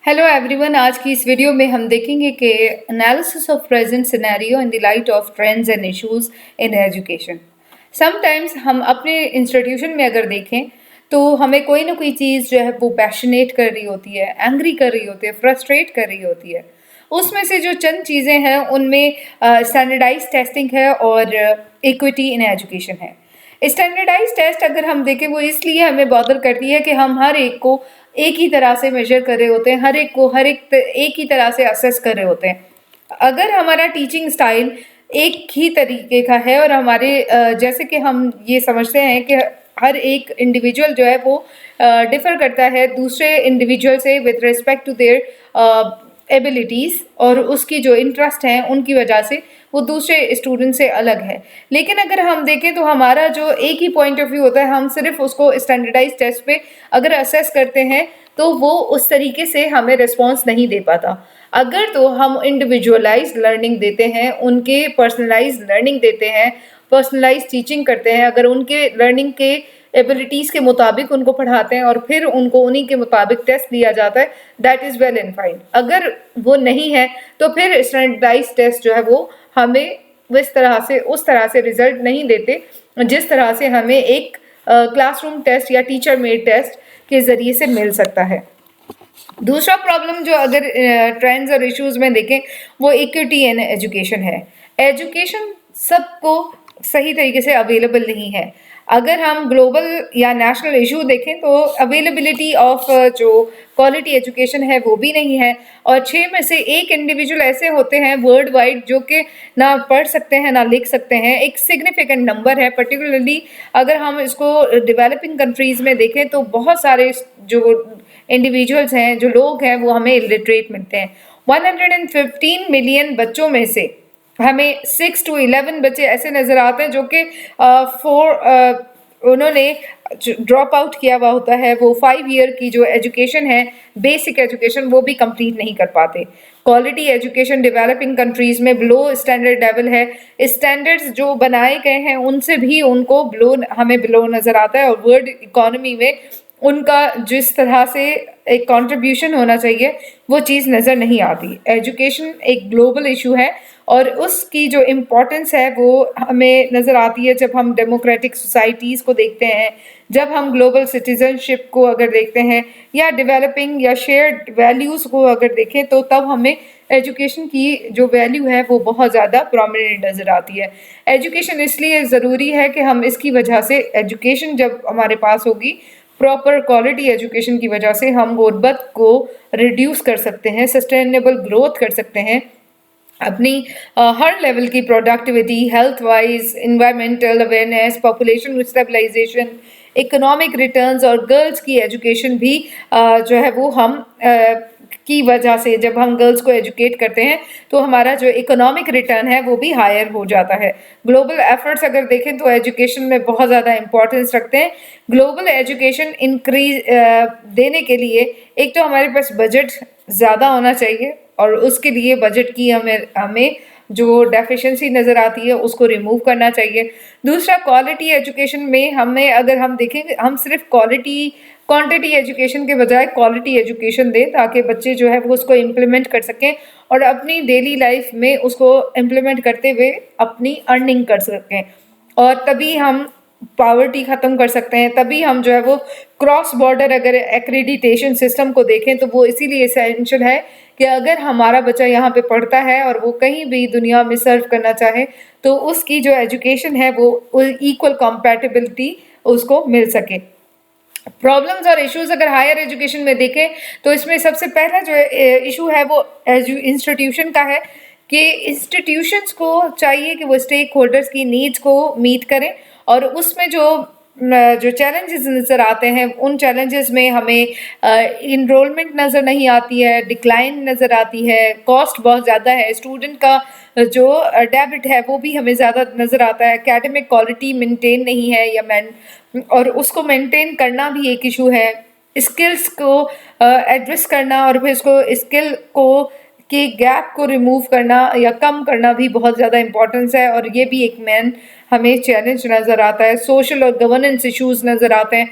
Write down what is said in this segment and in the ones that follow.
Hello everyone. आज की इस वीडियो में हम देखेंगे कि analysis of present scenario in the light of trends and issues in education. Sometimes हम अपने इंस्टीट्यूशन में अगर देखें तो हमें कोई ना कोई चीज़ जो है वो पैशनेट कर रही होती है, एंग्री कर रही होती है, फ्रस्ट्रेट कर रही होती है। उसमें से जो चंद चीज़ें हैं उनमें स्टैंडर्डाइज टेस्टिंग है और इक्विटी इन एजुकेशन है। स्टैंडर्डाइज टेस्ट अगर हम देखें वो इसलिए हमें बॉदर करती है कि हम हर एक को एक ही तरह से मेजर कर रहे होते हैं, हर एक को एक ही तरह से असेस कर रहे होते हैं। अगर हमारा टीचिंग स्टाइल एक ही तरीके का है और हमारे जैसे कि हम ये समझते हैं कि हर एक इंडिविजुअल जो है वो डिफर करता है दूसरे इंडिविजुअल से with respect to their abilities और उसकी जो इंटरेस्ट हैं उनकी वजह से वो दूसरे स्टूडेंट से अलग है। लेकिन अगर हम देखें तो हमारा जो एक ही पॉइंट ऑफ व्यू होता है, हम सिर्फ उसको स्टैंडर्डाइज टेस्ट पे अगर असेस करते हैं तो वो उस तरीके से हमें रिस्पॉन्स नहीं दे पाता। अगर तो हम इंडिविजुअलाइज लर्निंग देते हैं, उनके पर्सनलाइज लर्निंग देते हैं, पर्सनलाइज टीचिंग करते हैं, अगर उनके लर्निंग के एबिलिटीज़ के मुताबिक उनको पढ़ाते हैं और फिर उनको उन्हीं के मुताबिक टेस्ट दिया जाता है, that is well and fine. अगर वो नहीं है तो फिर स्टैंडर्डाइज टेस्ट जो है वो हमें उस तरह से रिजल्ट नहीं देते जिस तरह से हमें एक क्लासरूम टेस्ट या टीचर मेड टेस्ट के ज़रिए से मिल सकता है। दूसरा प्रॉब्लम जो अगर ट्रेंड्स और इश्यूज में देखें वो इक्विटी इन एजुकेशन है। एजुकेशन सबको सही तरीके से अवेलेबल नहीं है। अगर हम ग्लोबल या नेशनल इशू देखें तो अवेलेबिलिटी ऑफ जो क्वालिटी एजुकेशन है वो भी नहीं है, और 6 में से एक इंडिविजुअल ऐसे होते हैं वर्ल्ड वाइड जो कि ना पढ़ सकते हैं ना लिख सकते हैं। एक सिग्निफिकेंट नंबर है, पर्टिकुलरली अगर हम इसको डेवलपिंग कंट्रीज़ में देखें तो बहुत सारे जो इंडिविजुअल्स हैं, जो लोग हैं, वो हमें इलिटरेट मिलते हैं। 115 मिलियन बच्चों में से हमें 6 to 11 बच्चे ऐसे नज़र आते हैं जो कि उन्होंने ड्रॉप आउट किया हुआ होता है, वो 5 ईयर की जो एजुकेशन है, बेसिक एजुकेशन, वो भी कंप्लीट नहीं कर पाते। क्वालिटी एजुकेशन डेवलपिंग कंट्रीज़ में बिलो स्टैंडर्ड लेवल है। स्टैंडर्ड्स जो बनाए गए हैं उनसे भी उनको हमें बिलो नज़र आता है, और वर्ल्ड इकोनॉमी में उनका जिस तरह से एक कंट्रीब्यूशन होना चाहिए वो चीज़ नज़र नहीं आती। एजुकेशन एक ग्लोबल इशू है और उसकी जो इम्पोर्टेंस है वो हमें नज़र आती है जब हम डेमोक्रेटिक सोसाइटीज़ को देखते हैं, जब हम ग्लोबल सिटीजनशिप को अगर देखते हैं, या डेवलपिंग या शेयर्ड वैल्यूज़ को अगर देखें, तो तब हमें एजुकेशन की जो वैल्यू है वो बहुत ज़्यादा प्रोमिनेंट नज़र आती है। एजुकेशन इसलिए ज़रूरी है कि हम इसकी वजह से, एजुकेशन जब हमारे पास होगी, प्रॉपर क्वालिटी एजुकेशन की वजह से हम गुर्बत को रिड्यूस कर सकते हैं, सस्टेनेबल ग्रोथ कर सकते हैं, अपनी हर लेवल की productivity, health wise, environmental awareness, population stabilisation, economic returns, और गर्ल्स की एजुकेशन भी जो है वो हम की वजह से, जब हम गर्ल्स को एजुकेट करते हैं तो हमारा जो इकोनॉमिक रिटर्न है वो भी हायर हो जाता है। ग्लोबल एफर्ट्स अगर देखें तो एजुकेशन में बहुत ज़्यादा इंपॉर्टेंस रखते हैं। ग्लोबल एजुकेशन इंक्रीज देने के लिए एक तो हमारे पास बजट ज़्यादा होना चाहिए, और उसके लिए बजट की हमें जो डेफिशिएंसी नज़र आती है उसको रिमूव करना चाहिए। दूसरा, क्वालिटी एजुकेशन में हमें, अगर हम देखेंगे, हम सिर्फ क्वांटिटी एजुकेशन के बजाय क्वालिटी एजुकेशन दें ताकि बच्चे जो है वो उसको इम्प्लीमेंट कर सकें और अपनी डेली लाइफ में उसको इम्प्लीमेंट करते हुए अपनी अर्निंग कर सकें, और तभी हम पावर्टी ख़त्म कर सकते हैं। तभी हम जो है वो क्रॉस बॉर्डर अगर एक्रेडिटेशन सिस्टम को देखें तो वो इसीलिए एसेंशियल है कि अगर हमारा बच्चा यहाँ पे पढ़ता है और वो कहीं भी दुनिया में सर्व करना चाहे तो उसकी जो एजुकेशन है वो इक्वल कॉम्पैटिबिलिटी उसको मिल सके। प्रॉब्लम्स और इश्यूज अगर हायर एजुकेशन में देखें तो इसमें सबसे पहला जो इशू है वो इंस्टीट्यूशन का है, कि इंस्टीट्यूशंस को चाहिए कि वो स्टेक होल्डर्स की नीड्स को मीट करें, और उसमें जो चैलेंजेस नज़र आते हैं उन चैलेंजेस में हमें इनरोलमेंट नज़र नहीं आती है, डिक्लाइन नज़र आती है, कॉस्ट बहुत ज़्यादा है, स्टूडेंट का जो डेबिट है वो भी हमें ज़्यादा नज़र आता है, एकेडमिक क्वालिटी मेंटेन नहीं है और उसको मेंटेन करना भी एक इशू है। स्किल्स को एड्रेस करना और फिर उसको स्किल को के गैप को रिमूव करना या कम करना भी बहुत ज़्यादा इम्पोर्टेंस है, और ये भी एक मेन हमें चैलेंज नज़र आता है। सोशल और गवर्नेंस इश्यूज नज़र आते हैं।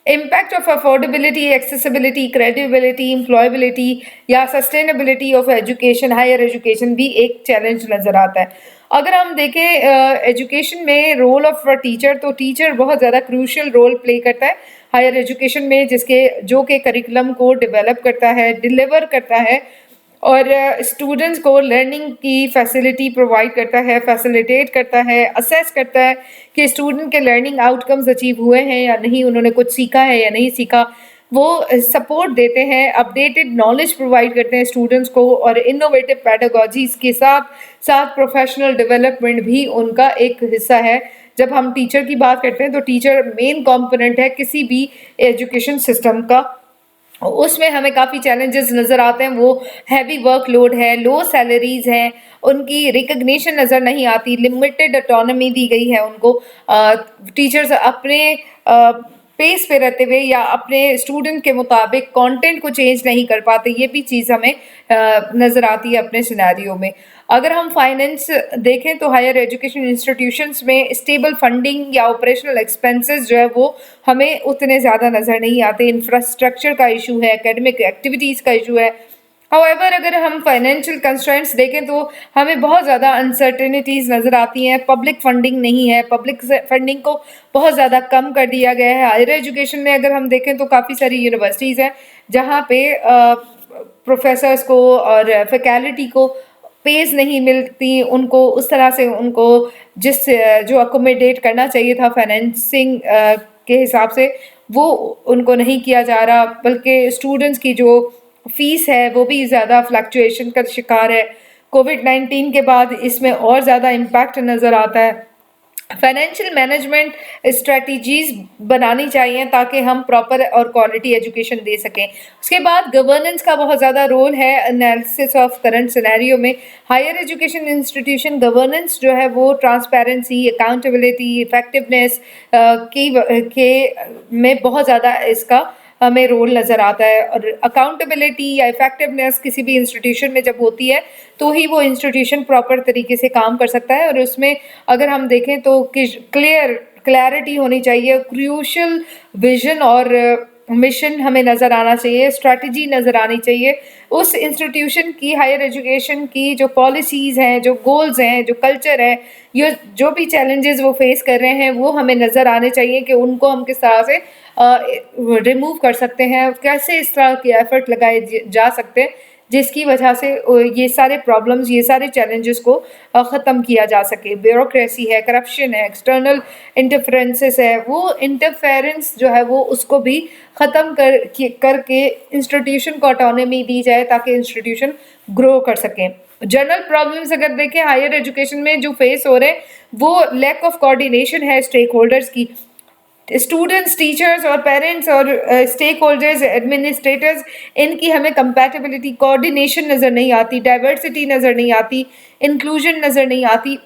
Impact of affordability, accessibility, credibility, employability या sustainability of education, higher education भी एक चैलेंज नज़र आता है। अगर हम देखें एजुकेशन में रोल ऑफ टीचर, तो टीचर बहुत ज़्यादा क्रूशियल रोल प्ले करता है हायर एजुकेशन में, जो कि करिकुलम को डेवलप करता है, डिलीवर करता है और स्टूडेंट्स को लर्निंग की फैसिलिटी प्रोवाइड करता है, फैसिलिटेट करता है, असेस करता है कि स्टूडेंट के लर्निंग आउटकम्स अचीव हुए हैं या नहीं, उन्होंने कुछ सीखा है या नहीं सीखा। वो सपोर्ट देते हैं, अपडेटेड नॉलेज प्रोवाइड करते हैं स्टूडेंट्स को और इनोवेटिव पेडागोजीज के साथ साथ प्रोफेशनल डेवलपमेंट भी उनका एक हिस्सा है। जब हम टीचर की बात करते हैं तो टीचर मेन कंपोनेंट है किसी भी एजुकेशन सिस्टम का। उसमें हमें काफ़ी चैलेंजेस नज़र आते हैं। वो हैवी वर्कलोड है, लो सैलरीज हैं, उनकी रिकग्निशन नज़र नहीं आती, लिमिटेड ऑटोनॉमी दी गई है उनको। टीचर्स अपने पेस पे रहते हुए या अपने स्टूडेंट के मुताबिक कंटेंट को चेंज नहीं कर पाते, ये भी चीज़ हमें नज़र आती है अपने सिनेरियो में। अगर हम फाइनेंस देखें तो हायर एजुकेशन इंस्टीट्यूशंस में स्टेबल फंडिंग या ऑपरेशनल एक्सपेंसेस जो है वो हमें उतने ज़्यादा नज़र नहीं आते। इंफ्रास्ट्रक्चर का इशू है, एकेडमिक एक्टिविटीज़ का इशू है। हाउएवर अगर हम फाइनेंशियल कंस्ट्रेंट्स देखें तो हमें बहुत ज़्यादा अनसर्टेनिटीज़ नज़र आती हैं। पब्लिक फंडिंग नहीं है, पब्लिक फंडिंग को बहुत ज़्यादा कम कर दिया गया है। हायर एजुकेशन में अगर हम देखें तो काफ़ी सारी यूनिवर्सिटीज़ हैं जहाँ पे प्रोफेसर्स को और फैकल्टी को पेज नहीं मिलती, उनको उस तरह से उनको जो अकोमोडेट करना चाहिए था फाइनेंसिंग के हिसाब से वो उनको नहीं किया जा रहा, बल्कि स्टूडेंट्स की जो फीस है वो भी ज़्यादा फ्लक्चुएशन का शिकार है। कोविड-19 के बाद इसमें और ज़्यादा इम्पैक्ट नज़र आता है। फाइनेंशियल मैनेजमेंट स्ट्रेटजीज बनानी चाहिए ताकि हम प्रॉपर और क्वालिटी एजुकेशन दे सकें। उसके बाद गवर्नेंस का बहुत ज़्यादा रोल है एनालिसिस ऑफ करंट सिनेरियो में। हायर एजुकेशन इंस्टीट्यूशन गवर्नेंस जो है वो ट्रांसपेरेंसी, अकाउंटेबिलिटी, इफेक्टिवनेस में बहुत ज़्यादा इसका हमें रोल नज़र आता है। और अकाउंटेबिलिटी या इफेक्टिवनेस किसी भी इंस्टीट्यूशन में जब होती है तो ही वो इंस्टीट्यूशन प्रॉपर तरीके से काम कर सकता है। और उसमें अगर हम देखें तो क्लैरिटी होनी चाहिए, क्रूशियल विजन और मिशन हमें नज़र आना चाहिए, स्ट्रैटेजी नज़र आनी चाहिए। उस इंस्टीट्यूशन की, हायर एजुकेशन की जो पॉलिसीज़ हैं, जो गोल्स हैं, जो कल्चर है, ये जो भी चैलेंजेस वो फेस कर रहे हैं वो हमें नज़र आने चाहिए कि उनको हम किस तरह से रिमूव कर सकते हैं, कैसे इस तरह के एफर्ट लगाए जा सकते हैं जिसकी वजह से ये सारे प्रॉब्लम्स, ये सारे चैलेंजेस को ख़त्म किया जा सके। ब्यूरोक्रेसी है, करप्शन है, एक्सटर्नल इंटरफेरेंसेस है, वो इंटरफेरेंस जो है वो उसको भी ख़त्म करके इंस्टीट्यूशन को ऑटोनॉमी दी जाए ताकि इंस्टीट्यूशन ग्रो कर सकें। जनरल प्रॉब्लम्स अगर देखें हायर एजुकेशन में जो फेस हो रहे हैं वो लैक ऑफ कोऑर्डिनेशन है स्टेक होल्डर्स की। स्टूडेंट्स, टीचर्स और पेरेंट्स और स्टेक होल्डर्स, एडमिनिस्ट्रेटर्स, इनकी हमें कंपैटिबिलिटी, कोऑर्डिनेशन नज़र नहीं आती, डाइवर्सिटी नज़र नहीं आती, इंक्लूजन नज़र नहीं आती,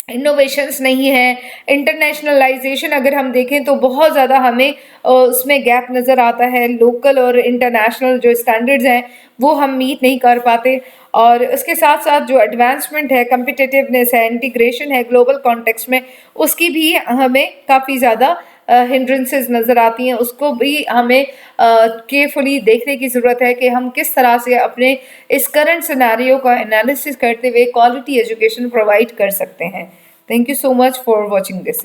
इनोवेशंस नहीं है। इंटरनेशनलाइजेशन अगर हम देखें तो बहुत ज़्यादा हमें उसमें गैप नज़र आता है। लोकल और इंटरनेशनल जो स्टैंडर्ड्स हैं वो हम मीट नहीं कर पाते। और उसके साथ साथ जो एडवांसमेंट है, कम्पिटिटिवनेस है, इंटीग्रेशन है ग्लोबल कॉन्टेक्स्ट में, उसकी भी हमें काफ़ी ज़्यादा हिंड्रेंसेस नज़र आती हैं। उसको भी हमें केयरफुली देखने की ज़रूरत है कि हम किस तरह से अपने इस करंट सिनेरियो का एनालिसिस करते हुए क्वालिटी एजुकेशन प्रोवाइड कर सकते हैं। Thank you so much for watching this.